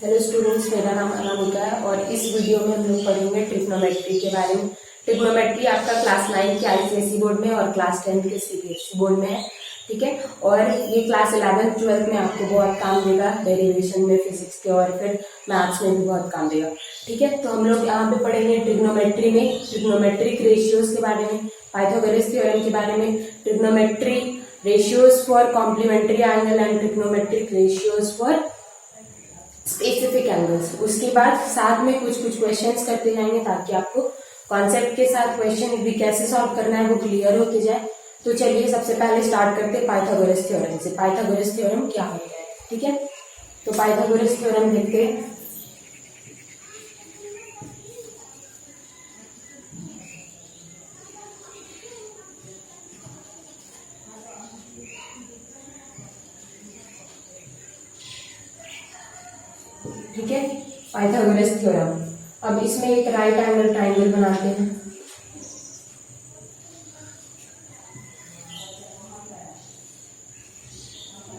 Hello students, मेरा नाम अनामिका है और इस वीडियो में हम लोग पढ़ेंगे ट्रिग्नोमेट्री के बारे में। ट्रिग्नोमेट्री आपका क्लास 9 के आईसीएसई बोर्ड में और क्लास 10 के सीबीएसई बोर्ड में है, ठीक है। और ये क्लास 11th 12th में आपको बहुत काम देगा, डेरिवेशन में, फिजिक्स के और फिर मैथ्स में भी बहुत काम देगा, ठीक है। तो हम लोग यहाँ पे पढ़ेंगे ट्रिग्नोमेट्री में ट्रिग्नोमेट्रिक रेशियोज के बारे में, पाइथागोरस थ्योरम के बारे में, trigonometry ratios for complementary angle and trigonometric ratios for specific angles. उसके बाद साथ में कुछ क्वेश्चंस करते जाएंगे ताकि आपको कॉन्सेप्ट के साथ क्वेश्चन भी कैसे सॉल्व करना है वो क्लियर होते जाए। तो चलिए सबसे पहले स्टार्ट करते हैं पाइथागोरस थ्योरम से। पाइथागोरस थ्योरम क्या होता है, ठीक है। तो पाइथागोरस थ्योरम देखते हैं। ठीक है, पाइथागोरस थ्योरम। अब इसमें एक राइट एंगल ट्राइंगल बनाते हैं।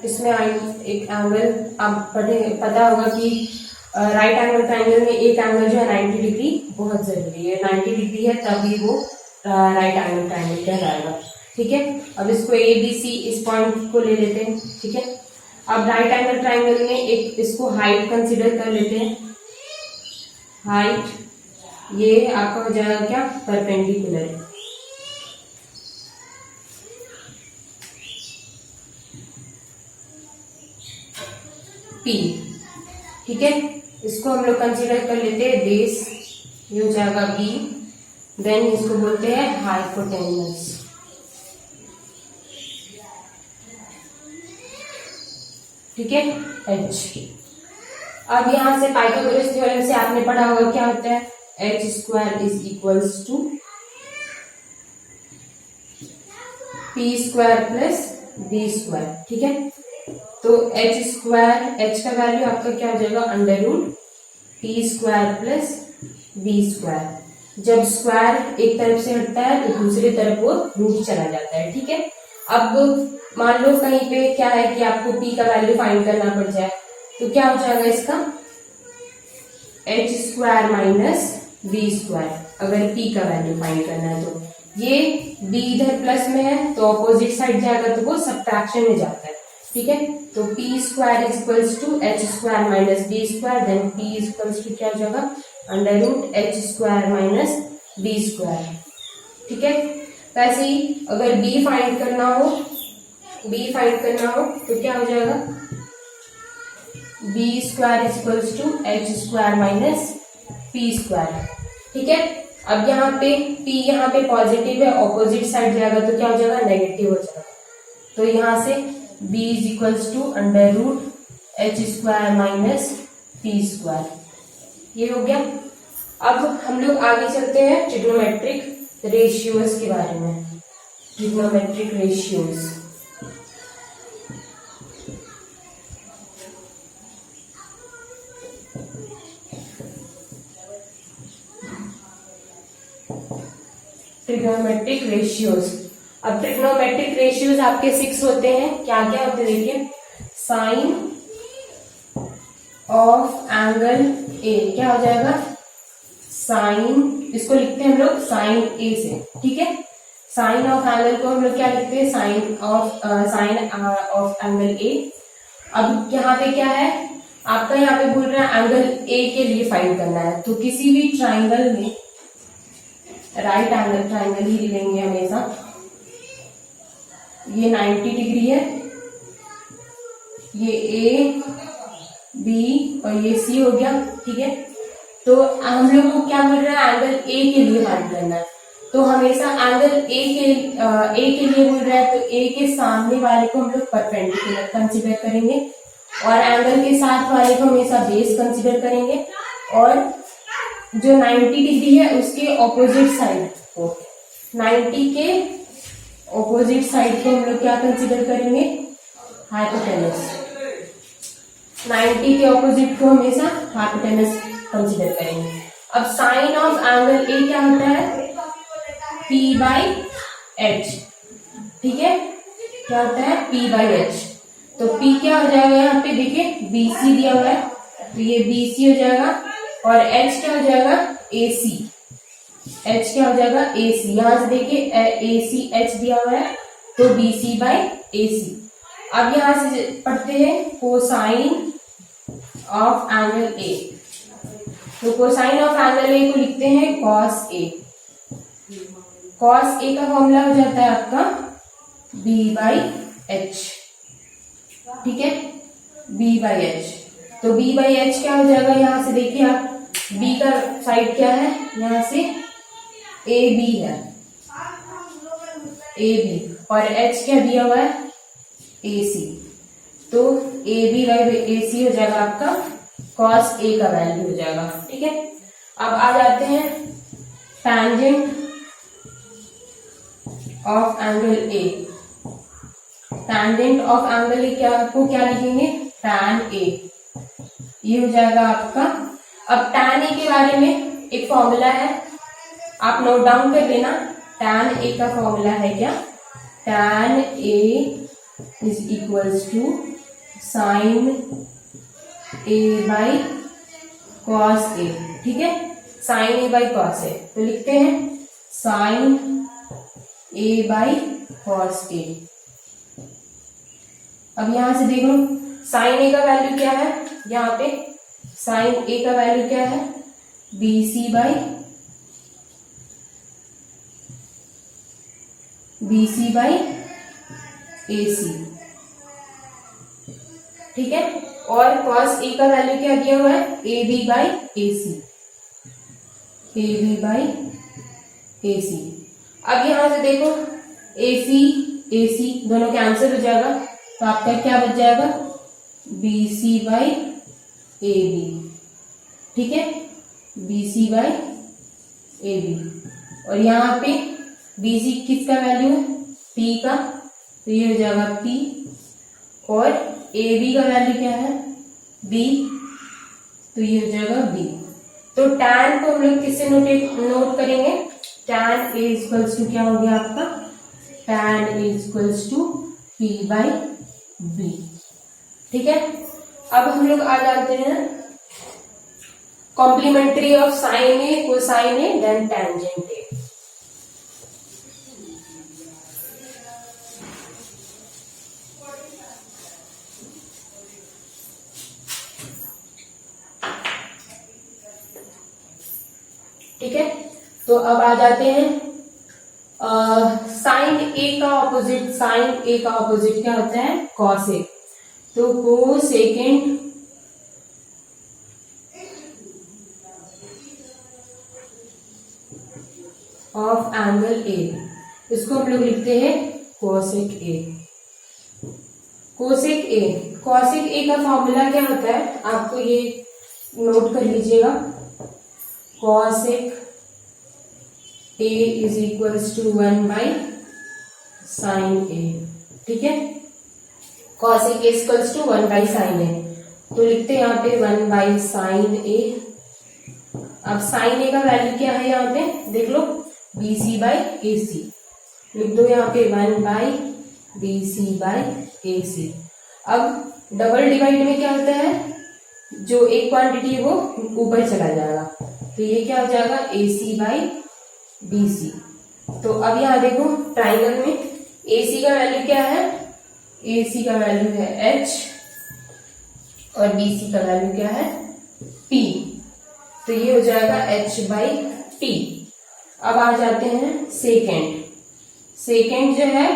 इसमें एक एंगल आप पता होगा कि राइट एंगल ट्राइंगल में एक एंगल जो है 90 डिग्री बहुत जरूरी है। 90 डिग्री है तभी वो राइट एंगल ट्राइंगल कहलाएगा, ठीक है। अब इसको ए बी सी इस पॉइंट को ले लेते हैं, ठीक है। अब राइट एंगल ट्राइंगल में एक इसको हाइट कंसिडर कर लेते हैं। हाइट ये आपका हो जाएगा क्या, परपेंडिकुलर, पी, ठीक है। इसको हम लोग कंसिडर कर लेते हैं बेस, ये हो जाएगा बी। देन इसको बोलते हैं हाइपोटेन्यूस, ठीक है, एच। अब यहां से पाइथागोरस थ्योरम से आपने पढ़ा होगा क्या होता है, H square is equals to P square plus B square, ठीक है। तो एच स्क्वायर, एच का वैल्यू आपका क्या हो जाएगा, under root P square plus B square. जब स्क्वायर एक तरफ से हटता है तो दूसरी तरफ वो रूट चला जाता है, ठीक है। अब मान लो कहीं पे क्या है कि आपको p का वैल्यू फाइंड करना पड़ जाए, तो क्या हो जाएगा इसका, H square minus B square. अगर p का वैल्यू फाइंड करना है तो ये b इधर प्लस में है तो अपोजिट साइड जाएगा तो वो सब्ट्रैक्शन में जाता है, ठीक है। तो p square is equals to H square minus B square. Then p is equals to क्या हो जाएगा, under root H square minus B square, ठीक है। वैसे ही अगर b फाइंड करना हो, तो क्या हो जाएगा, B square is equals to H square minus P square, ठीक है। अब यहाँ पे p यहाँ पे पॉजिटिव है, ऑपोजिट साइड जाएगा तो क्या हो जाएगा, नेगेटिव हो जाएगा। तो यहाँ से b is equals to under root H square minus P square, ये हो गया। अब हम लोग आगे चलते हैं ट्रिग्नोमेट्रिक रेशियोज के बारे में। Trigonometric ratios, trigonometric ratios. अब ट्रिग्नोमेट्रिक रेशियोज आपके 6 होते हैं। क्या क्या होते हैं देखिए, साइन ऑफ एंगल ए, क्या हो जाएगा, साइन, इसको लिखते हैं हम लोग साइन ए से, ठीक है। साइन ऑफ एंगल को हम लोग क्या लिखते हैं, साइन ऑफ एंगल ए। अब यहाँ पे क्या है आपका, यहाँ पे बोल रहा है एंगल ए के लिए फाइंड करना है। तो किसी भी ट्राइंगल में राइट एंगल ट्राइंगल ही लेंगे हमेशा। ये 90 डिग्री है, ये ए बी और ये सी हो गया, ठीक है। तो हम लोग को क्या मिल रहा है, एंगल ए के लिए फाइंड करना है। तो हमेशा एंगल ए के लिए मिल रहा है तो ए के सामने वाले को हम लोग परपेंडिकुलर कंसिडर करेंगे और एंगल के साथ वाले को हमेशा बेस कंसिडर करेंगे। और जो 90 डिग्री है उसके ऑपोजिट साइड को, 90 के ऑपोजिट साइड को हम लोग क्या कंसिडर करेंगे, हाइपोटेनस। 90 के ऑपोजिट को हमेशा हाइपोटेनस कंसिडर करेंगे। अब साइन ऑफ एंगल ए क्या होता है, P बाई एच, ठीक है। क्या होता है, P बाई एच। तो P क्या हो जाएगा, यहाँ पे देखिए BC दिया हुआ है, तो ये BC हो जाएगा और H क्या हो जाएगा AC, H क्या हो जाएगा AC। यहां से देखिए AC H दिया हुआ है तो BC बाई AC। अब यहां से पढ़ते हैं कोसाइन ऑफ एंगल A। तो कोसाइन ऑफ एंगल A को लिखते हैं cos A। cos A का फॉर्मूला हो जाता है आपका B बाई H, ठीक है, B बाई H। तो B बाई H क्या हो जाएगा, यहां से देखिए आप B का साइड क्या है, यहां से AB है, AB, और H क्या दिया हुआ है AC। तो AB बाई AC हो जाएगा आपका cos A का वैल्यू हो जाएगा, ठीक है। अब आ जाते हैं tangent of angle A। Tangent of angle A क्या लिखेंगे, tan A, ये हो जाएगा आपका। अब tan A के बारे में एक फॉर्मूला है, आप नोट डाउन कर लेना। tan A का फॉर्मूला है क्या, tan A is equals to sin A by cos A, ठीक है, sin A by cos A। तो लिखते हैं sin A by cos A। अब यहां से देख लो sin A का वैल्यू क्या है, यहाँ पे sin A का वैल्यू क्या है BC बाई AC, ठीक है। और cos A का वैल्यू क्या दिया हुआ है AB बाई AC। अब यहां से देखो AC दोनों कैंसिल हो जाएगा, तो आपका क्या बच जाएगा BC बाई AB, ठीक है, BC बाई AB। और यहाँ पे BC किसका वैल्यू है P का, तो ये हो जाएगा P, और AB का वैल्यू क्या है B, तो ये हो जाएगा B। तो tan को हम लोग किससे नोट करेंगे, tan A इक्वल्स टू क्या हो गया आपका, tan A equals to P by B, ठीक है। अब हम लोग आ जाते हैं complementary of sine A, cosine A, then tangent A. ठीक है, तो अब आ जाते हैं साइन ए का ऑपोजिट, साइन ए का ऑपोजिट क्या होता है कॉसेक। तो कोसेकेंड ऑफ एंगल ए, इसको हम लोग लिखते हैं कोसेक ए। कोसेक ए का फॉर्मूला क्या होता है, आपको ये नोट कर लीजिएगा, cosec A is equals to 1 by sine A, ठीक है, cosec A equals to 1 by sine A. तो लिखते हैं यहाँ पे 1 बाई साइन ए। अब साइन ए का वैल्यू क्या है, यहाँ पे देख लो BC बाई AC, लिख दो यहाँ पे 1 बाई BC बाई AC। अब डबल डिवाइड में क्या होता है, जो एक क्वांटिटी है वो ऊपर चला जाएगा, तो ये क्या हो जाएगा AC बाई BC। तो अब यहाँ देखो ट्राइंगल में AC का वैल्यू क्या है, AC का वैल्यू है H और BC का वैल्यू क्या है P, तो ये हो जाएगा H बाई T। अब आ जाते हैं सेकेंड जो है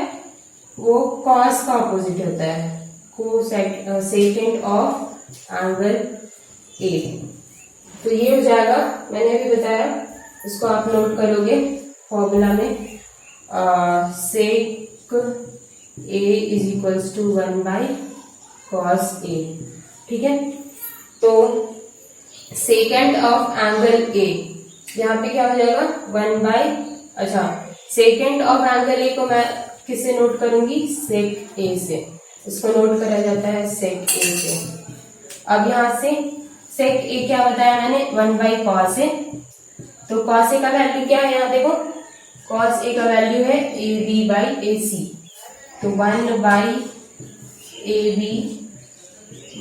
वो कॉस का अपोजिट होता है, सेकेंड ऑफ एंगल ए। तो ये हो जाएगा, मैंने अभी बताया, इसको आप नोट करोगे फॉर्मूला में, sec A is equals to 1 by cos A, ठीक है। तो सेकेंड ऑफ एंगल ए, यहाँ पे क्या हो जाएगा 1 बाई, अच्छा सेकेंड ऑफ एंगल ए को मैं किससे नोट करूंगी, सेक ए से, इसको नोट करा जाता है सेक ए से। अब यहाँ से सेक ए क्या बताया मैंने 1 बाई कॉस ए, तो कॉस ए का वैल्यू क्या है, यहाँ देखो कॉस ए का वैल्यू है ए बी बाई ए सी, तो 1 बाई ए बी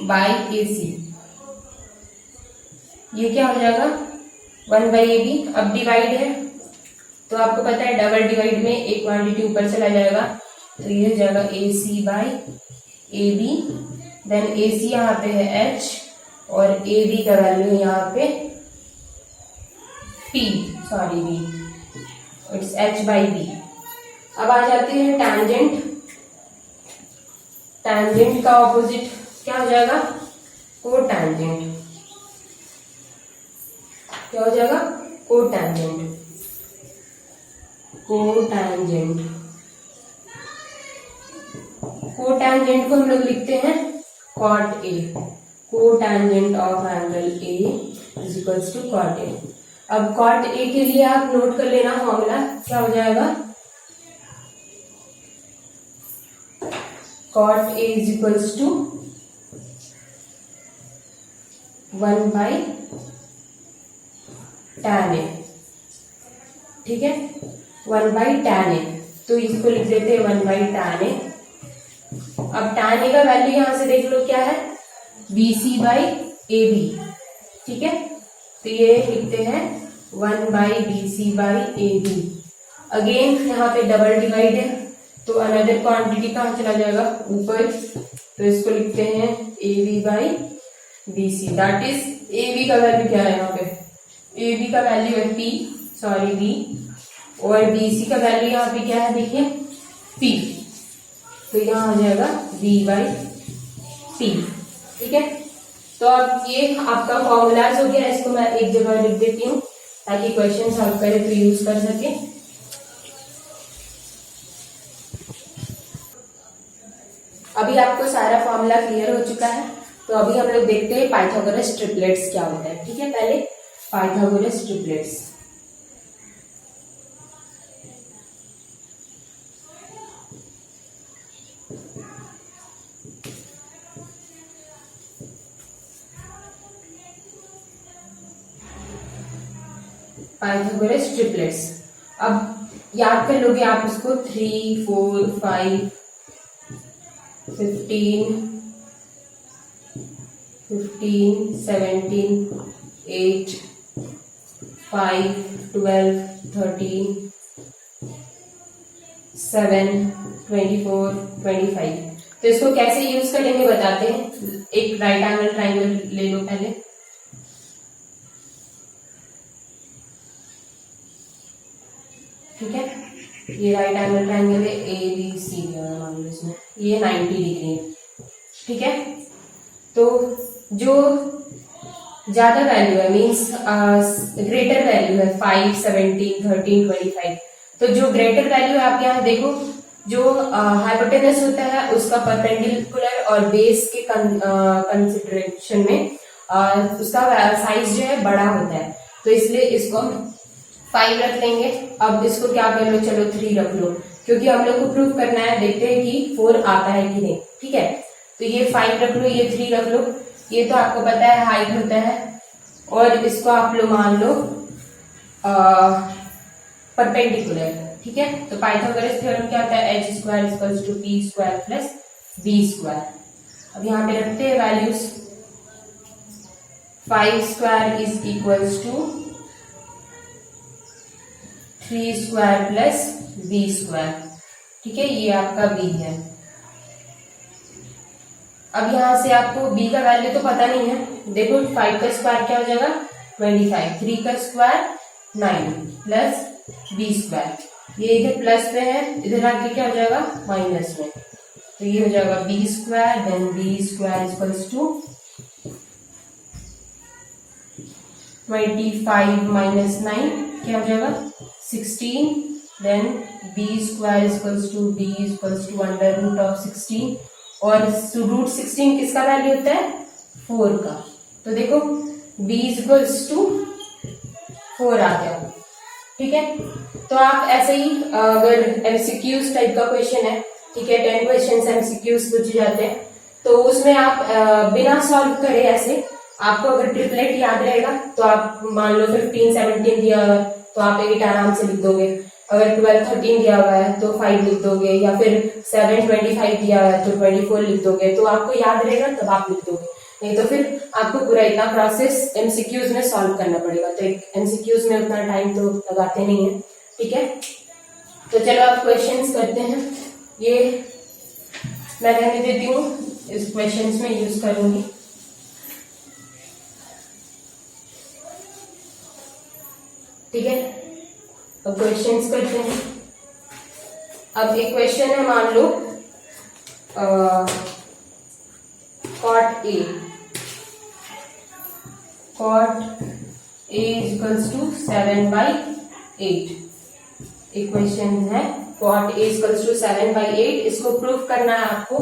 बाई ए सी, ये क्या हो जाएगा 1/AB। अब डिवाइड है तो आपको पता है डबल डिवाइड में एक क्वांटिटी ऊपर चला जाएगा, तो ये हो जाएगा AC/AB। देन AC यहाँ पे है H और AB का वैल्यू यहाँ पे B, इट्स H/B। अब आ जाती है टैंजेंट। टैंजेंट का ऑपोजिट क्या हो जाएगा कोटैंजेंट। क्या हो जाएगा कोटैंजेंट। कोटैंजेंट को हम लोग लिखते हैं cot A। Cotangent of angle A is equals to cot A। अब cot A के लिए आप नोट कर लेना फॉर्मूला क्या हो जाएगा, cot A is equals to 1/tan A। ठीक है 1/tan A, तो इसको लिख देते हैं 1/tan A। अब tan A का वैल्यू यहां से देख लो क्या है BC/AB। ठीक है तो ये लिखते हैं 1/BC/AB। अगेन यहाँ पे डबल डिवाइड है तो अनदर क्वांटिटी कहाँ चला जाएगा ऊपर, तो इसको लिखते हैं AB/BC। दैट इज AB का वैल्यू क्या है यहाँ पे, AB का वैल्यू है B और BC का वैल्यू यहाँ पे क्या है देखिए P, तो यहाँ आ जाएगा B/P। ठीक है तो अब ये आपका फॉर्मूलाज हो गया, इसको मैं एक जगह लिख देती हूँ ताकि क्वेश्चन सॉल्व करे तो यूज कर सके। अभी आपको सारा फॉर्मूला क्लियर हो चुका है, तो अभी हम लोग देखते हैं पाइथागोरस ट्रिपलेट्स क्या होता है। ठीक है पहले पाइथागोरस ट्रिपलेट्स। पाइथागोरस ट्रिपलेट्स अब याद कर लोगे आप इसको 3, 4, 5, 15, 17, 8, 5, 12, 13, 7, 24, 25। तो इसको कैसे यूज करेंगे बताते हैं। एक राइट एंगल ट्राइंगल ले लो पहले। ठीक है ये राइट एंगल ट्राइंगल है ABC मान लो इसमें, ये 90 डिग्री है। ठीक है तो जो ज्यादा वैल्यू है मींस ग्रेटर वैल्यू है 5, 17, 13, 25, तो जो ग्रेटर वैल्यू है आप यहाँ देखो जो हाइपोटेनस होता है उसका परपेंडिकुलर और बेस के कंसिडरेशन में उसका साइज जो है बड़ा होता है, तो इसलिए इसको हम 5 रख लेंगे। अब इसको क्या कर लो चलो 3 रख लो, क्योंकि हम लोग को प्रूव करना है, देखते हैं कि 4 आता है कि नहीं। ठीक है तो ये 5 रख लो, ये 3 रख लो, ये तो आपको पता है हाइट होता है, और इसको आप लोग मान लो परपेंडिकुलर। ठीक है तो पाइथागोरस थ्योरम क्या होता है h² = p² + b²। अब यहाँ पे रखते हैं वैल्यूज। 5² = 3² + b²। ठीक है ये आपका b है। अब यहां से आपको b का वैल्यू तो पता नहीं है, देखो 5 का स्क्वायर क्या हो जाएगा 25, 3 का स्क्वायर 9 प्लस b², ये इधर प्लस पे है, इधर आके क्या हो जाएगा माइनस में, तो ये हो जाएगा b², देन b² = 25 माइनस 9 क्या हो जाएगा 16, देन b² = b = √16, और √16 किसका वैल्यू होता है 4 का, तो देखो b = 4 आ गया। ठीक है तो आप ऐसे ही अगर एमसीक्यूज टाइप का क्वेश्चन है, ठीक है 10 क्वेश्चन एमसीक्यूज पूछे जाते हैं, तो उसमें आप बिना सॉल्व करे ऐसे आपको अगर ट्रिपलेट याद रहेगा तो आप मान लो 15, 17 दिया हुआ तो आप 8 आराम से लिख दोगे, अगर 12, 13 दिया हुआ है तो 5 लिख दोगे, या फिर 7, 25 दिया हुआ है तो 24 लिख दोगे, तो आपको याद रहेगा तब आप लिख दोगे। नहीं तो फिर आपको पूरा इतना प्रोसेस एमसीक्यूज में सॉल्व करना पड़ेगा, तो एक एमसीक्यूज में उतना टाइम तो लगाते नहीं है। ठीक है, तो चलो आप क्वेश्चंस करते हैं। ये मैं रहने देती हूँ, इस क्वेश्चंस में यूज करूंगी। ठीक है, अब क्वेश्चंस करते हैं। अब एक क्वेश्चन है, मान लो cot A is equals to 7/8। एक क्वेश्चन है cot A is equals to 7/8, इसको प्रूफ करना है आपको।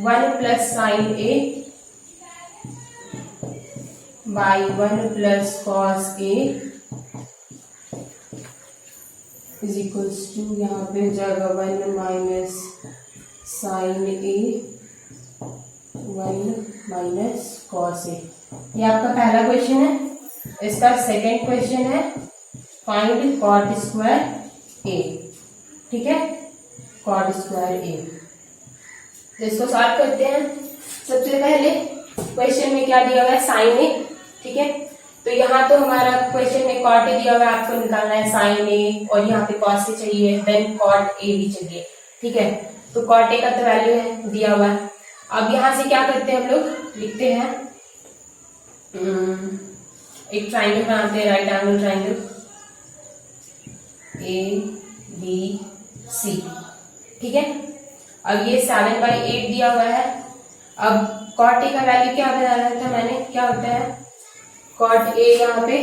1 plus sin A by 1 plus cos A is equals to, यहाँ पे हो जाएगा 1 minus sin A 1 minus cos A। ये आपका पहला क्वेश्चन है। इसका सेकेंड क्वेश्चन है फाइंड cot स्क्वायर A। ठीक है, cot स्क्वायर A, तो इसको सॉल्व करते हैं। सबसे पहले क्वेश्चन में क्या दिया हुआ है, साइन ए। ठीक है, तो यहाँ तो हमारा क्वेश्चन में cot ए दिया हुआ है, आपको निकालना है साइन ए, और यहाँ पे cos ए चाहिए, देन cot ए भी चाहिए। ठीक है, तो cot ए का तो वैल्यू है दिया हुआ है। अब यहां से क्या करते हैं, हम लोग लिखते हैं एक ट्राइंगल बनाते हैं, राइट एंगल ट्राइंगल ABC। ठीक है, अब ये 7/8 दिया हुआ है। अब cot A का वैल्यू क्या बताया था मैंने, क्या होता है cot A, यहाँ पे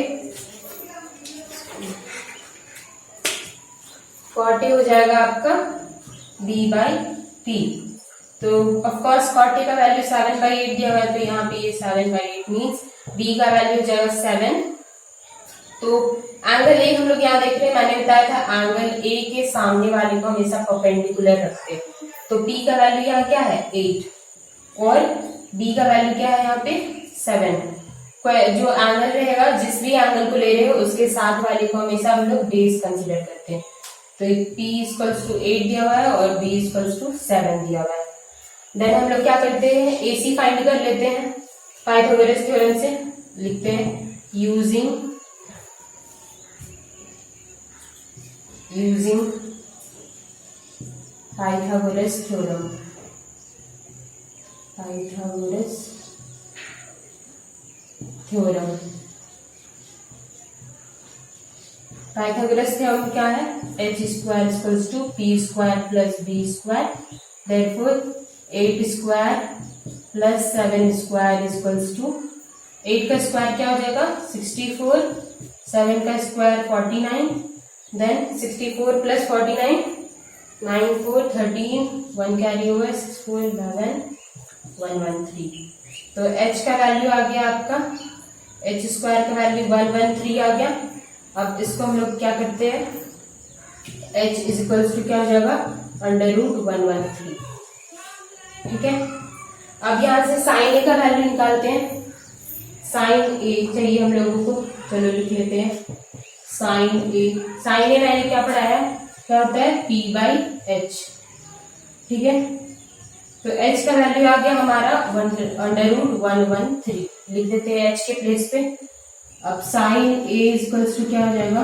cot A हो जाएगा आपका B/P। तो ऑफ कोर्स cot A का वैल्यू 7/8 दिया हुआ है, तो यहाँ पे ये 7/8 मीन्स B का वैल्यू हो जाएगा 7। तो एंगल ए हम लोग यहाँ देख रहे हैं, मैंने बताया था एंगल ए के सामने वाले को हमेशा परपेंडिकुलर रखते हैं। तो P का वैल्यू यहाँ क्या है 8, और B का वैल्यू क्या है यहाँ पे 7। जो एंगल रहेगा, जिस भी एंगल को ले रहे हो उसके साथ वाले को हमेशा हम लोग बेस कंसिडर करते हैं। तो P इक्वल्स टू 8 दिया हुआ है और B इक्वल्स टू 7 दिया हुआ है। देन हम लोग क्या करते हैं, AC फाइंड कर लेते हैं पाइथागोरस थ्योरम से। लिखते हैं using Pythagoras theorem. Pythagoras theorem क्या है, h square equals to p square plus b square, therefore 8 square plus 7 square equals to 8 का स्क्वायर क्या हो जाएगा 64, 7 का square 49, then 64 plus 49 9 4 13, 1 carry over 6 4 11 113। तो h का वैल्यू आ गया आपका, h स्क्वायर का वैल्यू 113 आ गया। अब इसको हम लोग क्या करते हैं, h इज इक्वल्स टू क्या हो जाएगा √113। ठीक है, अब यहाँ से साइन ए का वैल्यू निकालते हैं। साइन ए चाहिए हम लोगों को, चलो लिख लेते हैं साइन ए मैंने क्या पढ़ाया, क्या होता है P/H। ठीक है, तो h का वैल्यू आ गया हमारा √113, लिख देते हैं h के प्लेस पे। अब साइन ए इक्वल्स टू क्या हो जाएगा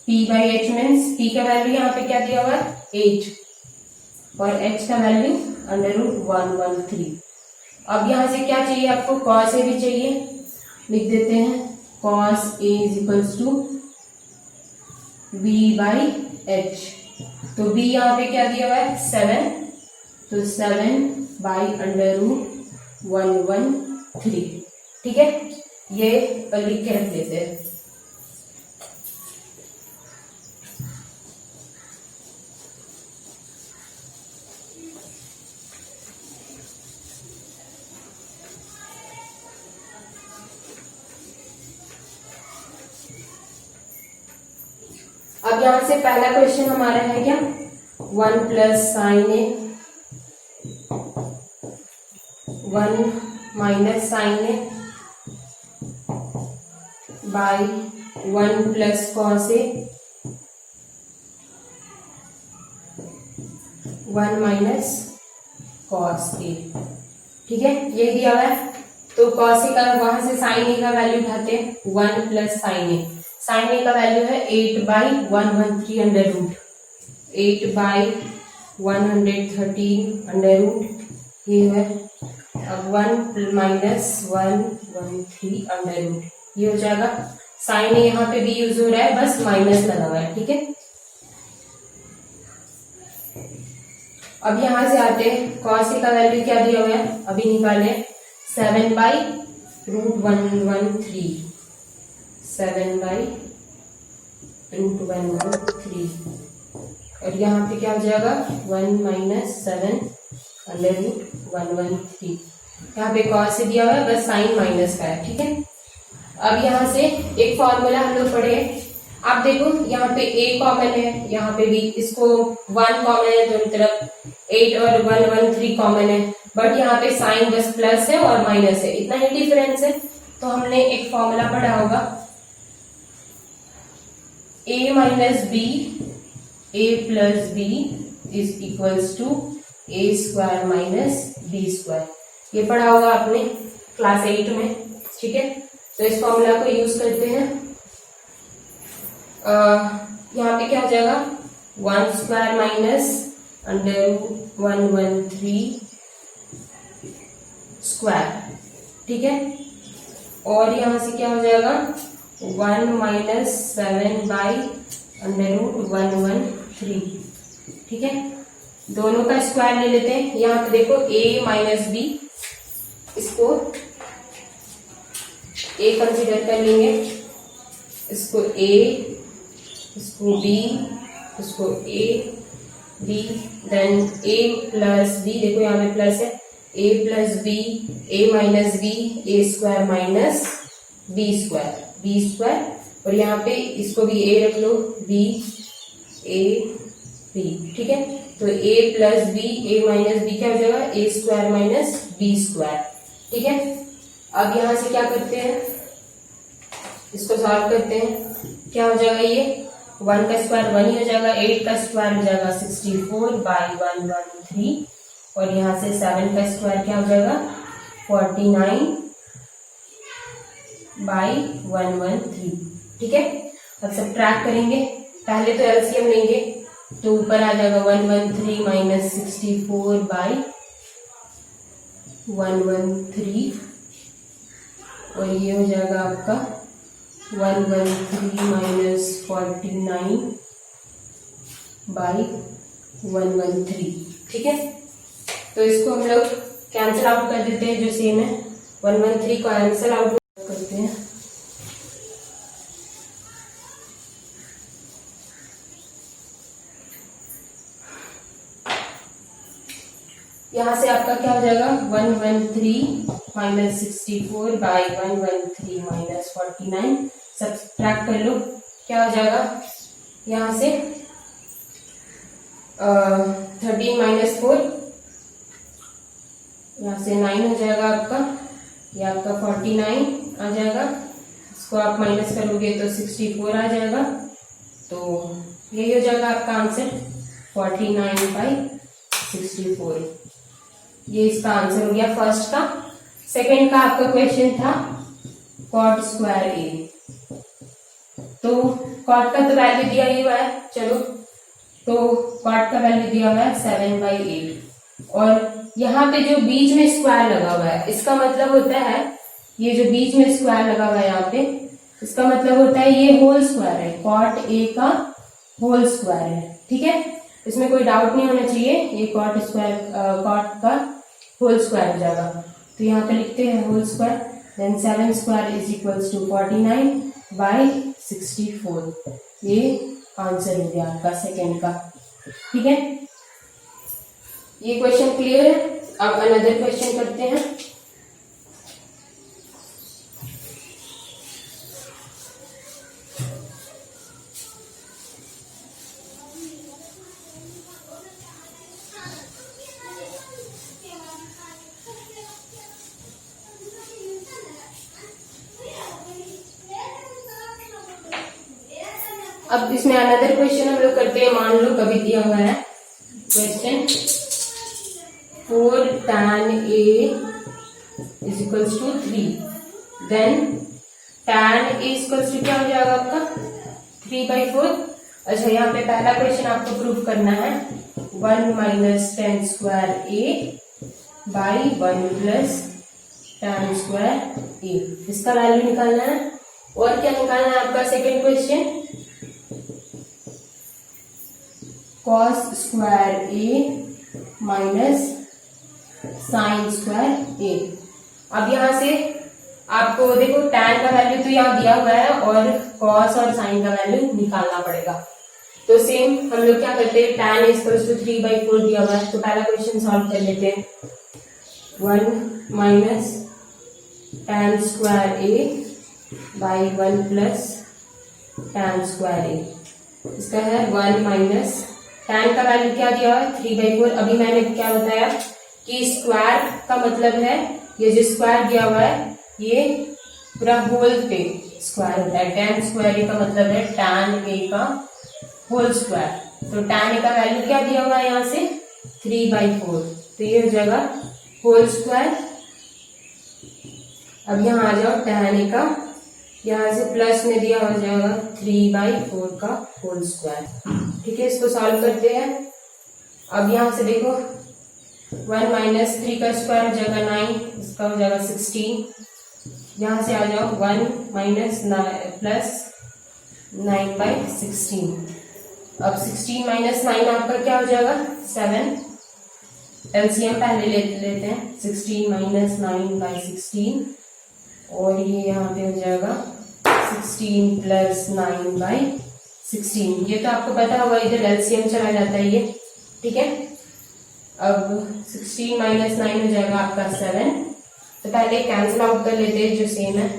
P/H मीन्स P का वैल्यू यहाँ पे क्या दिया हुआ है 8, और h का वैल्यू √113। अब यहाँ से क्या चाहिए आपको, cos A भी चाहिए, लिख देते हैं cos A is equals to B/H। तो B यहाँ पे क्या दिया हुआ है 7, तो 7/√113। ठीक है, ये लिख के रख लेते हैं। अब यहां से पहला क्वेश्चन हमारा है क्या, 1 plus sine A 1 minus sine A bye 1 plus cos A 1 minus cos A. ठीक है, ये दिया हुआ है। तो cos a का वहां से sin a का वैल्यू उठाते हैं, 1 प्लस साइन ए। साइन ए का वैल्यू है 8/113 अंडर रूट, 8/113 अंडर रूट, ये है। अब 1 माइनस 113 अंडर रूट, ये हो जाएगा। साइन ए यहाँ पे भी यूज हो रहा है, बस माइनस लगा हुआ है, ठीक है। अब यहां से आते हैं, cos a का वैल्यू क्या दिया हुआ है, अभी निकाले, 7/√113, 7/√113, और यहाँ पे क्या हो जाएगा, 1 माइनस 7 अंडर रूट 113। यहाँ पे cos a दिया हुआ है, बस साइन माइनस का है, ठीक है। अब यहाँ से एक फॉर्मूला हम लोग पढ़े, आप देखो यहाँ पे a कॉमन है, यहाँ पे भी इसको 1 कॉमन है दोनों तरफ, 8 और 113 कॉमन है, बट यहाँ पे साइन बस प्लस है और माइनस है, इतना ही डिफरेंस है। तो हमने एक फॉर्मूला पढ़ा होगा, a minus B a plus B is equals to a square minus B square, ये पढ़ा होगा आपने क्लास 8 में, ठीक है। तो इस फॉर्मूला को यूज करते हैं। यहाँ पे क्या हो जाएगा, 1 स्क्वायर माइनस अंडर 113 स्क्वायर, ठीक है। और यहाँ से क्या हो जाएगा, 1 माइनस 7/113, ठीक है। दोनों का स्क्वायर ले लेते हैं। यहाँ पे देखो a माइनस बी, इसको a कंसीडर कर लेंगे, इसको a, इसको b, इसको a b, then a plus b, देखो यहाँ पे प्लस है, a plus b, a minus b, a square minus b square, और यहाँ पे इसको भी a रख लो, b a b, ठीक है। तो a plus b, a minus b क्या हो जाएगा, a square minus b square, ठीक है। अब यहाँ से क्या करते हैं, इसको सॉल्व करते हैं, क्या हो जाएगा, ये 1 का स्क्वायर 1 ही हो जाएगा, 8 का स्क्वायर हो जाएगा 64/113, और यहाँ से 7 का स्क्वायर क्या हो जाएगा, 49/113, ठीक है। अब सब्ट्रैक्ट करेंगे, पहले तो एलसीएम लेंगे, तो ऊपर आ जाएगा 113 माइनस 64/113, और ये हो जाएगा आपका 113 माइनस 49/113, ठीक है। तो इसको हम लोग कैंसिल आउट कर देते हैं, जो सेम है, 113 को कैंसिल आउट करते हैं। यहाँ से आपका क्या हो जाएगा, 113 माइनस 64/113 माइनस 49, सब्ट्रैक्ट कर लो, क्या हो जाएगा, यहाँ से 13 माइनस 4, यहाँ से 9 हो जाएगा आपका, ये आपका 49 आ जाएगा, इसको आप माइनस करोगे तो 64 आ जाएगा, तो यही हो जाएगा आपका आंसर 49/64। ये इसका आंसर हो गया फर्स्ट का। सेकंड का आपका क्वेश्चन था कॉट स्क्वायर ए, तो कॉट का तो वैल्यू दिया ही हुआ है, चलो, तो कॉट का वैल्यू दिया हुआ है 7/8, और यहाँ पे जो बीच में स्क्वायर लगा हुआ है, इसका मतलब होता है, ये जो बीच में स्क्वायर लगा हुआ है यहाँ पे, इसका मतलब होता है ये होल स्क्वायर है, कॉट ए का होल स्क्वायर है, ठीक है। इसमें कोई डाउट नहीं होना चाहिए, ये कॉट स्क्वायर, कॉट का होल स्क्वायर हो जाएगा। तो यहाँ पे लिखते हैं whole square, then 7 square is equals to 49/64, ये आंसर हो गया आपका सेकेंड का, ठीक है। ये क्वेश्चन क्लियर है। अब अनदर क्वेश्चन करते हैं। अब इसमें अनदर क्वेश्चन हम लोग करते हैं। मान लो कभी दिया हुआ है question 4 tan A is equals to 3, then tan a equals to क्या हो जाएगा आपका 3/4। अच्छा, यहाँ पे पहला क्वेश्चन आपको प्रूव करना है 1 minus tan square a by 1 plus tan square a, इसका वैल्यू निकालना है। और क्या निकालना है आपका second question, cos square a minus sine square a। अब यहाँ से आपको देखो tan का वैल्यू तो यहाँ दिया हुआ है और cos और sin का वैल्यू निकालना पड़ेगा। तो सेम हम लोग क्या करते हैं, tan इक्वल्स टू 3/4 दिया हुआ है, तो पहला क्वेश्चन सॉल्व कर लेते हैं। 1 minus tan square a by 1 plus tan square a, इसका है 1 माइनस tan का वैल्यू क्या दिया हुआ है 3/4। अभी मैंने क्या बताया कि स्क्वायर का मतलब है ये जो स्क्वायर दिया हुआ है ये पूरा होल पे स्क्वायर होता है। tan स्क्वायर a का मतलब है tan a का होल स्क्वायर। तो tan a का वैल्यू क्या दिया हुआ है यहाँ से 3/4, तो ये हो जाएगा होल स्क्वायर। अब यहाँ आ जाओ tan a का, यहाँ से प्लस में दिया हो जाएगा 3/4 का होल स्क्वायर। ठीक है, इसको सॉल्व करते हैं। अब यहाँ से देखो 1 माइनस 3 का स्क्वायर हो जाएगा 9, इसका हो जाएगा 16। यहाँ से आ जाओ 1 माइनस प्लस 9/16। अब 16 माइनस 9 आपका क्या हो जाएगा 7। एलसीएम पहले लेते हैं 16 माइनस 9/16, और ये यहाँ पे हो जाएगा 16 प्लस 9/16। ये तो आपको पता होगा, इधर एलसीएम चला जाता है ये। ठीक है, अब 16 माइनस 9 हो जाएगा आपका 7। तो पहले कैंसिल आउट कर लेते हैं जो सेम है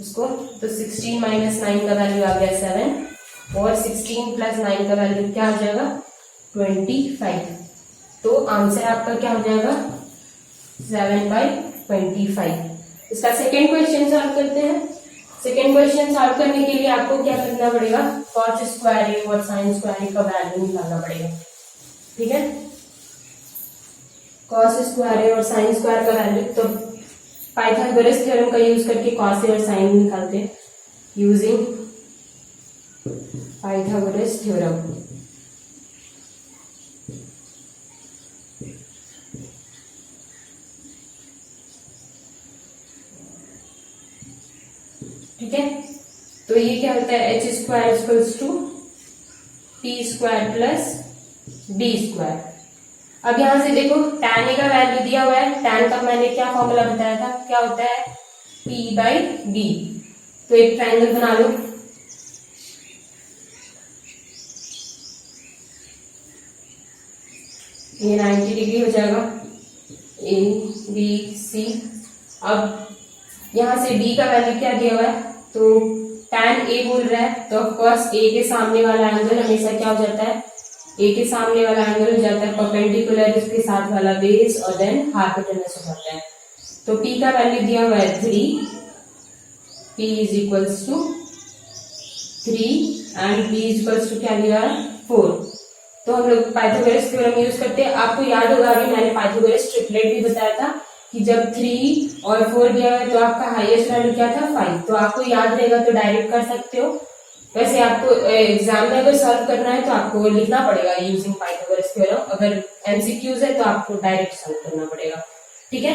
उसको। तो 16 माइनस 9 का वैल्यू आ गया 7, और 16 प्लस 9 का वैल्यू क्या हो जाएगा 25। तो आंसर आपका क्या हो जाएगा 7/25। इसका सेकेंड क्वेश्चन सॉल्व करते हैं। सेकेंड क्वेश्चन सॉल्व करने के लिए आपको क्या करना पड़ेगा, cos स्क्वायर a और sin स्क्वायर a का वैल्यू निकालना पड़ेगा। ठीक है, cos स्क्वायर a और sin स्क्वायर का वैल्यू, तो पाइथागोरस थ्योरम का यूज करके cos a और sin निकालते हैं यूजिंग पाइथागोरस थ्योरम। ठीक है, तो ये क्या होता है h square equals to p square plus b square. अब यहां से देखो tan a का वैल्यू दिया हुआ है, tan का मैंने क्या फॉर्मूला बताया था, क्या होता है p/b। तो एक ट्रायंगल बना लो, ये 90 डिग्री हो जाएगा a b c। अब यहां से b का वैल्यू क्या दिया हुआ है, तो tan a बोल रहा है, तो ऑफकोर्स a के सामने वाला एंगल हमेशा क्या हो जाता है, ए के सामने वाला एंगल हो जाता है परपेंडिकुलर उसके साथ वाला बेस, और देन हाइपोटेनस हो जाता है। तो p का वैल्यू दिया हुआ है 3, p is equals to 3 and b is equals to क्या दिया है 4। तो हम लोग पाइथागोरस थ्योरम यूज करते हैं। आपको याद होगा अभी मैंने पाइथागोरस ट्रिपलेट भी बताया था कि जब 3 और 4 दिया है तो आपका हाईएस्ट वैल्यू क्या था 5। तो आपको याद रहेगा तो डायरेक्ट कर सकते हो। वैसे आपको एग्जाम में अगर सॉल्व करना है तो आपको लिखना पड़ेगा यूजिंग पाइथागोरस थ्योरम, अगर एमसीक्यूज है तो आपको डायरेक्ट सॉल्व करना पड़ेगा। ठीक है,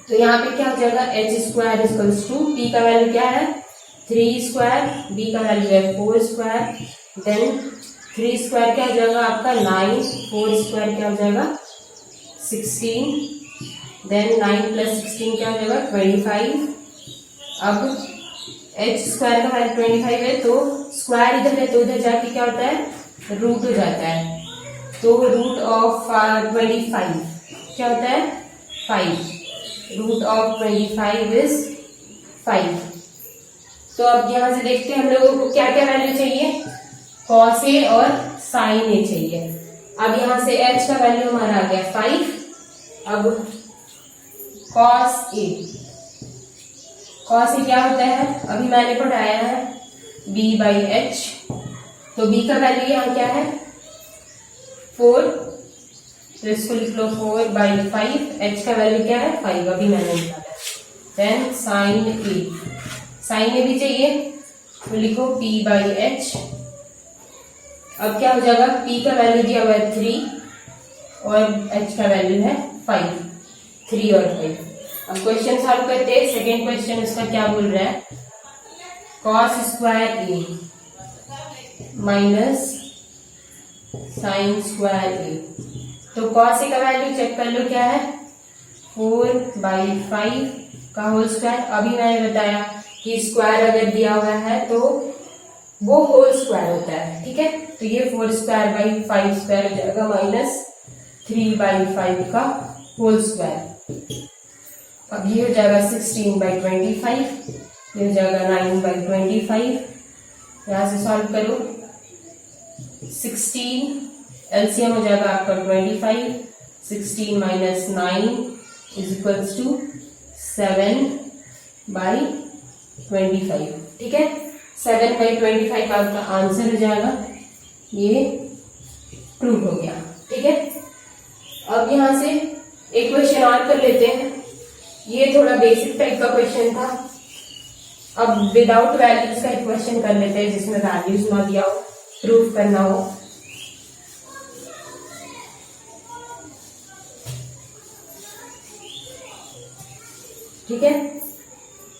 तो यहाँ पे क्या हो जाएगा h square equals to p का वैल्यू क्या है 3 स्क्वायर, b का वैल्यू है 4 स्क्वायर, देन 3 स्क्वायर क्या हो जाएगा आपका 9, 4 स्क्वायर क्या हो जाएगा 16, देन 9 प्लस 16 क्या हो जाएगा 25। अब h स्क्वायर का वैल्यू 25 है, तो स्क्वायर इधर है तो उधर जाके क्या होता है रूट हो जाता है। तो रूट ऑफ 25 क्या होता है 5, रूट ऑफ 25 इज 5। तो अब यहां से देखते हैं हम लोगों को क्या क्या वैल्यू चाहिए, cos a और sin a चाहिए। अब यहां से h का वैल्यू हमारा आ गया 5। अब cos a क्या होता है, अभी मैंने पढ़ाया है b/h। तो b का वैल्यू यहाँ क्या है 4, तो इसको लिख लो 4/5। एच का वैल्यू क्या है 5, अभी मैंने निकाला। देन साइन ए भी चाहिए तो लिखो p/h। अब क्या हो जाएगा, p का वैल्यू दिया हुआ है 3 और h का वैल्यू है 5, 3 और 5। अब क्वेश्चन सॉल्व करते हैं। सेकेंड क्वेश्चन इसका क्या बोल रहा है, cos square a minus sine square A. तो cos ए का वैल्यू चेक कर लो क्या है, 4/5 का होल स्क्वायर। अभी मैंने बताया कि स्क्वायर अगर दिया हुआ है तो वो होल स्क्वायर होता है, ठीक है। तो ये 4/5 हो जाएगा माइनस 3/5 का होल स्क्वायर। अब ये हो जाएगा 16/25, ये हो जाएगा 9/25। यहां से सॉल्व करो, 16 एलसीएम हो जाएगा आपका 25, 16 माइनस 9 इज इक्वल्स टू 7/25, ठीक है। 7/25 आपका आंसर हो जाएगा, ये प्रूव हो गया, ठीक है। अब यहां से एक क्वेश्चन और कर लेते हैं। ये थोड़ा बेसिक टाइप का क्वेश्चन था। अब विदाउट वैल्यूज का एक क्वेश्चन कर लेते हैं जिसमें वैल्यूज ना दिया हो, प्रूफ करना हो। ठीक है,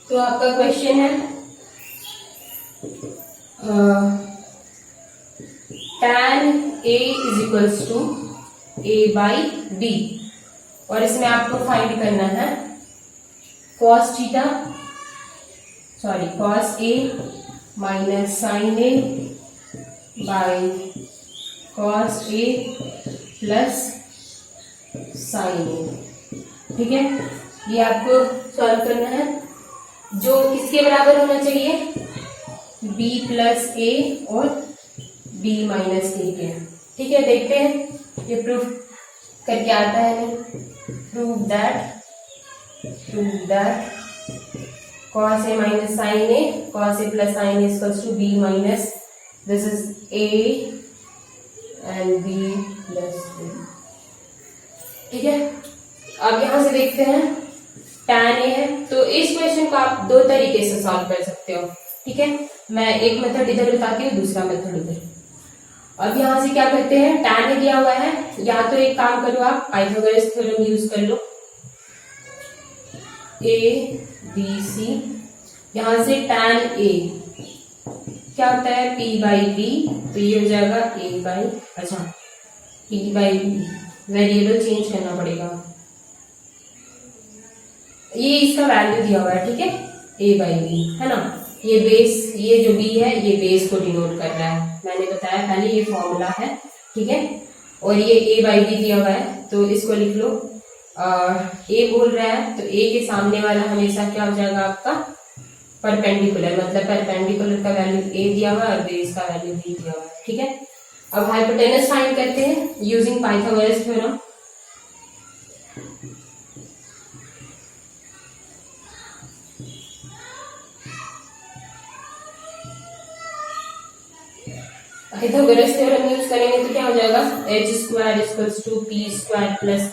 तो आपका क्वेश्चन है tan a is equals to a/b और इसमें आपको फाइंड करना है cos a minus sine a by cos a plus sine a, ठीक है। ये आपको सॉल्व करना है, जो किसके बराबर होना चाहिए, b प्लस a और b माइनस a के, ठीक है। देखते हैं ये प्रूफ करके आता है नहीं। Prove that cos a minus sin a, cos a plus sin a is equals to b minus, this is a and b plus a, ठीक है। अब यहां से देखते हैं tan a है, तो इस क्वेश्चन को आप दो तरीके से सॉल्व कर सकते हो, ठीक है। मैं एक मेथड इधर बताती हूँ, दूसरा मेथड इधर। अब यहां से क्या करते हैं, tan a दिया हुआ है, या तो एक काम करो आप पाइथागोरस थ्योरम यूज कर लो, a b c। यहां से tan a क्या होता है p/b, तो ये हो जाएगा p/b, वेरिएबल चेंज करना पड़ेगा। ये इसका वैल्यू दिया हुआ है, ठीक है, a/b है ना। ये बेस, ये जो b है ये बेस को डिनोट कर रहा है, मैंने बताया पहले ये फॉर्मूला है, ठीक है। और ये a/b दिया हुआ है, तो इसको लिख लो। a बोल रहा है तो a के सामने वाला हमेशा क्या हो जाएगा आपका परपेंडिकुलर, मतलब परपेंडिकुलर का वैल्यू a दिया हुआ है और बेस का वैल्यू b दिया हुआ है, ठीक है। अब हाइपोटेनस फाइंड करते हैं using Pythagoras theorem. Pythagoras theorem use करेंगे तो क्या हो जाएगा, h square equals to p square plus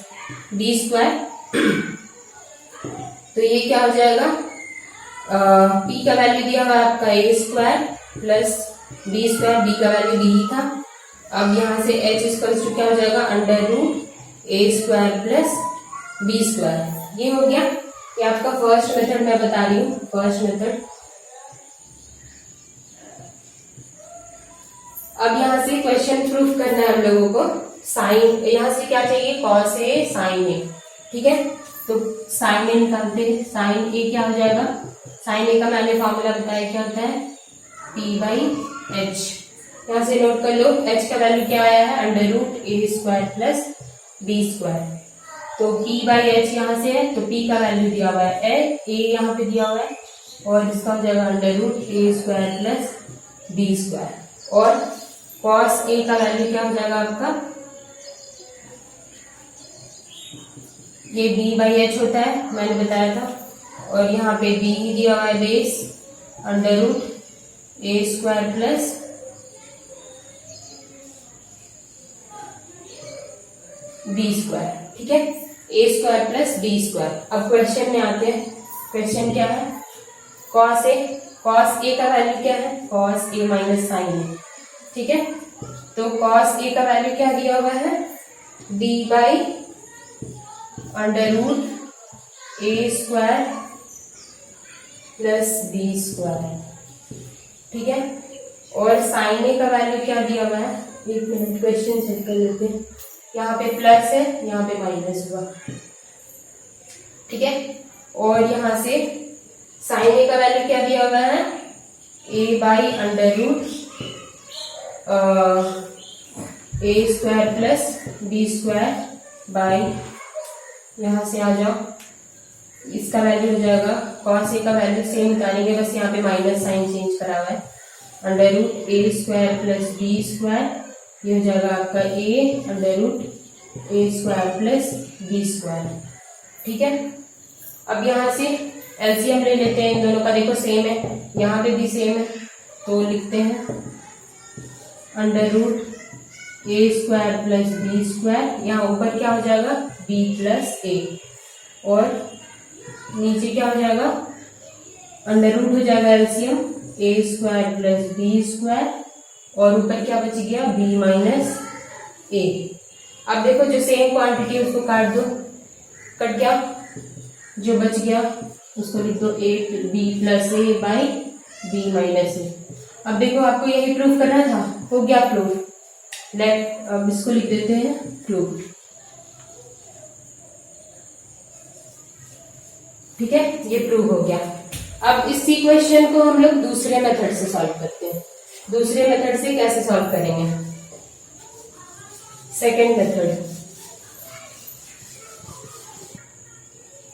b square. तो ये क्या हो जाएगा, p का वैल्यू दिया हुआ आपका a square plus b square, b का वैल्यू b ही था। अब यहां से h इक्वल्स टू क्या हो जाएगा, √a square plus b square. ये हो गया, ये आपका फर्स्ट मेथड मैं बता रही हूँ, फर्स्ट मेथड। अब यहां से क्वेश्चन प्रूफ करना है हम लोगों को। साइन, यहां से क्या चाहिए, cos a sin a, ठीक है। तो साइन ए निकालते हैं, साइन ए क्या हो जाएगा, साइन ए का मैंने फॉर्मूला बताया क्या होता है, p/h। यहां से नोट कर लो, h का वैल्यू क्या आया है, √a square plus b square. तो p/h यहां से है, तो p का वैल्यू दिया हुआ है a यहाँ पे दिया हुआ है, और इसका हो जाएगा √a square plus b square. और cos a का वैल्यू क्या हो जाएगा आपका, ये b/h होता है, मैंने बताया था। और यहाँ पे b ही दिया हुआ है base, √a square plus B square, ठीक है, A square plus B square. अब क्वेश्चन में आते हैं, क्वेश्चन क्या है, कॉस ए का वैल्यू क्या है, cos A minus sine A, ठीक है। तो कॉस ए का वैल्यू क्या दिया हुआ है, D by under root A square plus B square, ठीक है। और साइन ए का वैल्यू क्या दिया हुआ है, एक मिनट क्वेश्चन चेक कर लेते हैं, यहाँ पे प्लस है, यहाँ पे माइनस हुआ, ठीक है। और यहाँ से साइन ए का वैल्यू क्या दिया हुआ है, A by under root A square plus B square by, यहाँ से आ जाओ, इसका वैल्यू हो जाएगा, कॉस ए का वैल्यू सेम निकालेंगे, बस यहाँ पे माइनस साइन चेंज करा हुआ है, under root A square plus B square, ये हो जाएगा आपका A under root A square plus B square, ठीक है। अब यहाँ से एलसीएम ले लेते हैं, इन दोनों का देखो सेम है, यहाँ पे भी सेम है, तो लिखते हैं under root A square plus B square, यहाँ ऊपर क्या हो जाएगा बी प्लस ए, और नीचे क्या हो जाएगा, अंडर रूट हो जाएगा एलसीएम ए स्क्वायर प्लस बी स्क्वायर, और ऊपर क्या बच गया बी माइनस ए। अब देखो जो सेम क्वांटिटी है उसको काट दो, कट गया, जो बच गया उसको लिख दो A B plus A by B minus A. अब देखो आपको यही प्रूफ करना था, हो गया प्रूफ, लेट अब इसको लिख देते हैं प्रूफ, ठीक है, ये प्रूव हो गया। अब इसी क्वेश्चन को हम लोग दूसरे मेथड से सॉल्व करते हैं। दूसरे मेथड से कैसे सॉल्व करेंगे, सेकेंड मेथड।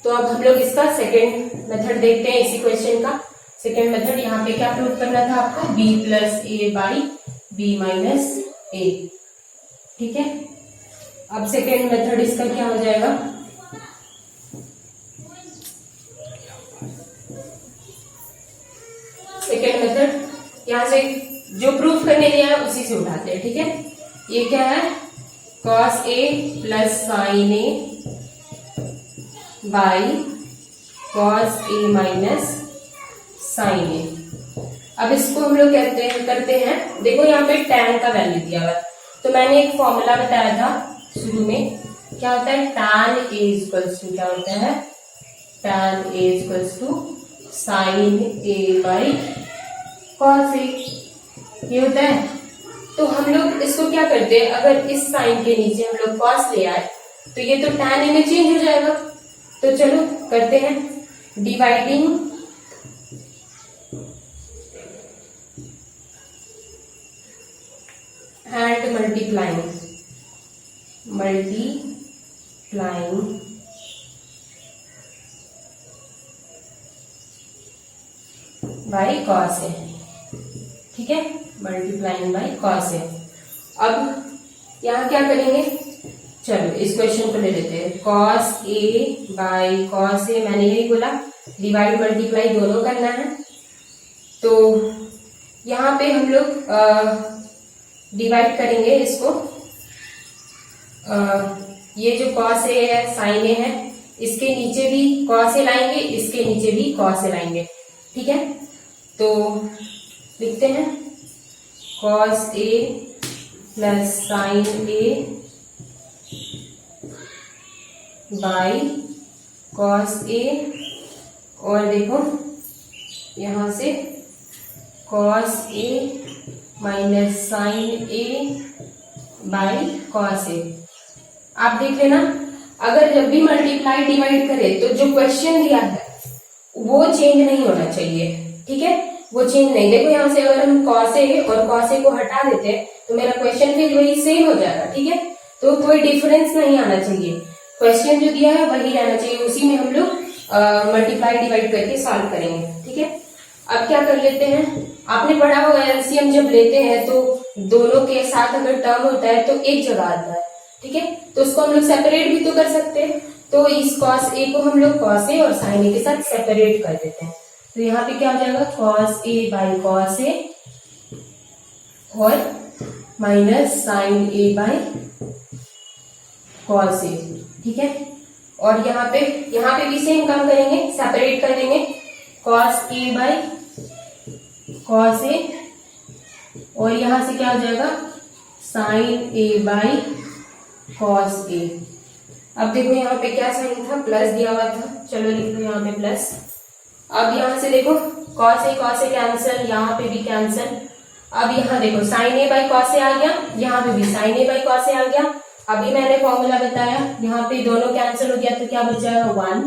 तो अब हम लोग इसका सेकेंड मेथड देखते हैं, इसी क्वेश्चन का सेकेंड मेथड। यहाँ पे क्या प्रूव करना था आपको, b plus A by B minus A, ठीक है। अब सेकेंड मेथड इसका क्या हो जाएगा, सेकेंड मेथड यहाँ से जो प्रूफ करने दिया है उसी से उठाते हैं, ठीक है। ये क्या है, cos A plus sine A by cos A minus sine A. अब इसको हम लोग करते हैं, देखो यहाँ पे tan का वैल्यू दिया हुआ है, तो मैंने एक फॉर्मूला बताया था शुरू में, क्या होता है tan a इक्वल्स टू, क्या होता है tan a equals to sine A by cos A, ये होता है। तो हम लोग इसको क्या करते हैं, अगर इस साइन के नीचे हम लोग कॉस ले आए तो ये तो tan a में चेंज हो जाएगा। तो चलो करते हैं, dividing and multiplying by cos A, ठीक है, मल्टीप्लाइंग बाई कॉस ए। अब यहाँ क्या करेंगे, चलो इस क्वेश्चन को ले लेते हैं, कॉस ए बाई कॉस ए, मैंने यही बोला डिवाइड मल्टीप्लाई दोनों करना है। तो यहाँ पे हम लोग डिवाइड करेंगे इसको, ये जो कॉस ए है साइन ए है, इसके नीचे भी कॉस ए लाएंगे, इसके नीचे भी कॉस ए लाएंगे, ठीक है। तो लिखते हैं cos A plus sine A by cos A, और देखो यहाँ से cos A minus sine A by cos A. आप देख लेना, अगर जब भी मल्टीप्लाई डिवाइड करें तो जो क्वेश्चन दिया है वो चेंज नहीं होना चाहिए, ठीक है, वो चेंज नहीं। देखो यहाँ से अगर हम कॉस ए और कॉस ए को हटा देते हैं तो मेरा क्वेश्चन फिर वही सेम हो जाएगा, ठीक है। तो कोई डिफरेंस नहीं आना चाहिए, क्वेश्चन जो दिया है वही रहना चाहिए, उसी में हम लोग मल्टीप्लाई डिवाइड करके सॉल्व करेंगे, ठीक है। अब क्या कर लेते हैं, आपने पढ़ा होगा एलसीएम जब लेते हैं तो दोनों के साथ अगर टर्म होता है तो एक जगह आता है, ठीक है, तो उसको हम लोग सेपरेट भी तो कर सकते हैं। तो इस कॉस ए को हम लोग कॉस ए और साइन ए के साथ सेपरेट कर देते हैं। तो यहाँ पे क्या हो जाएगा, cos A by cos A और minus sine A by cos A, ठीक है। और यहाँ पे भी सेम काम करेंगे, सेपरेट कर देंगे cos A by cos A, और यहां से क्या हो जाएगा साइन ए बाई कॉस ए। अब देखो यहाँ पे क्या साइन था, प्लस दिया हुआ था, चलो लिख लो यहाँ पे प्लस। अब यहाँ से देखो कॉस ए कैंसिल, यहाँ पे भी कैंसिल। अब यहाँ देखो साइन ए बाई कॉस ए आ गया, यहाँ पे भी साइन ए बाई कॉस ए आ गया। अभी मैंने फॉर्मूला बताया, यहाँ पे दोनों कैंसिल हो गया तो क्या बच जाएगा 1।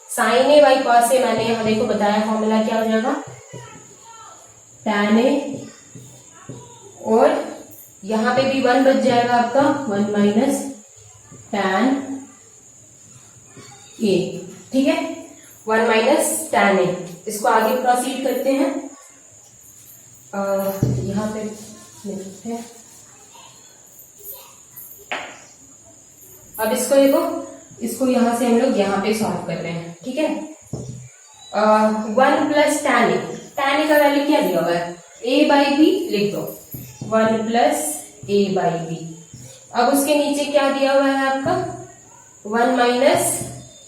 साइन ए बाई कॉस ए मैंने यहाँ देखो बताया फॉर्मूला क्या हो जाएगा tan ए, और यहाँ पे भी 1 बच जाएगा आपका 1 माइनस tan ए, ठीक है, 1 माइनस tan ए। इसको आगे प्रोसीड करते हैं। यहाँ पे लिखते हैं, अब इसको देखो, इसको यहां से हम लोग यहाँ पे सॉल्व कर रहे हैं, ठीक है। 1 प्लस tan ए का वैल्यू क्या दिया हुआ है a बाई बी, लिख दो 1 प्लस a बाई बी। अब उसके नीचे क्या दिया हुआ है आपका 1 माइनस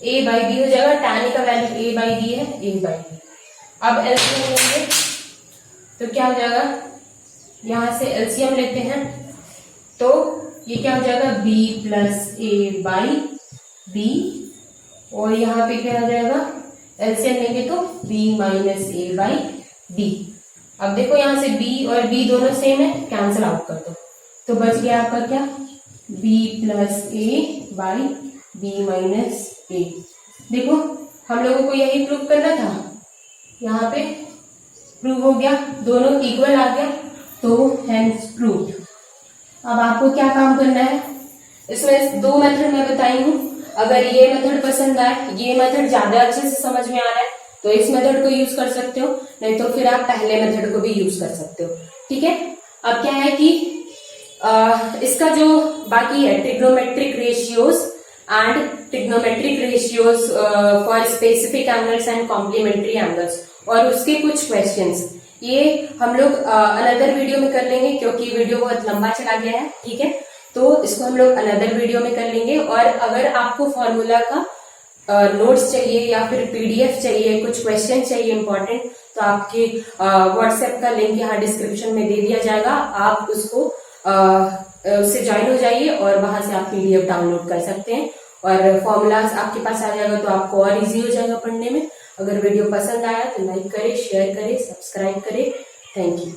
a बाई बी हो जाएगा, tan ए का वैल्यू a बाई बी है, a बाई बी। अब एलसीएम लेंगे तो क्या हो जाएगा, यहां से एलसीएम लेते हैं तो ये क्या हो जाएगा b plus a by b, और यहाँ पे क्या हो जाएगा एलसीएम लेंगे तो b minus a by b। अब देखो यहाँ से b और b दोनों सेम है, कैंसिल आउट कर दो तो बच गया आपका क्या b plus a by b minus a। देखो हम लोगों को यही प्रूव करना था, यहाँ पे प्रूव हो गया, दोनों इक्वल आ गया तो हेंस प्रूव्ड। अब आपको क्या काम करना है, इसमें 2 मेथड मैं बताई हूँ। अगर ये मेथड पसंद आए, ये मेथड ज्यादा अच्छे से समझ में आ रहा है तो इस मेथड को यूज कर सकते हो, नहीं तो फिर आप पहले मेथड को भी यूज कर सकते हो, ठीक है। अब क्या है कि इसका जो बाकी है trigonometric ratios and trigonometric ratios for specific angles and complementary angles, और उसके कुछ क्वेश्चंस, ये हम लोग अनदर वीडियो में कर लेंगे क्योंकि वीडियो बहुत लंबा चला गया है, ठीक है। तो इसको हम लोग अनदर वीडियो में कर लेंगे। और अगर आपको फॉर्मूला का नोट्स चाहिए या फिर पीडीएफ चाहिए, कुछ क्वेश्चन चाहिए इंपॉर्टेंट, तो आपके व्हाट्सएप का लिंक यहाँ डिस्क्रिप्शन में दे दिया जाएगा, आप उसको उससे ज्वाइन हो जाइए और वहां से आप पीडीएफ डाउनलोड कर सकते हैं और फॉर्मूलाज आपके पास आ जाएगा तो आपको और इजी हो जाएगा पढ़ने में। अगर वीडियो पसंद आया तो लाइक करें, शेयर करें, सब्सक्राइब करें। Thank you.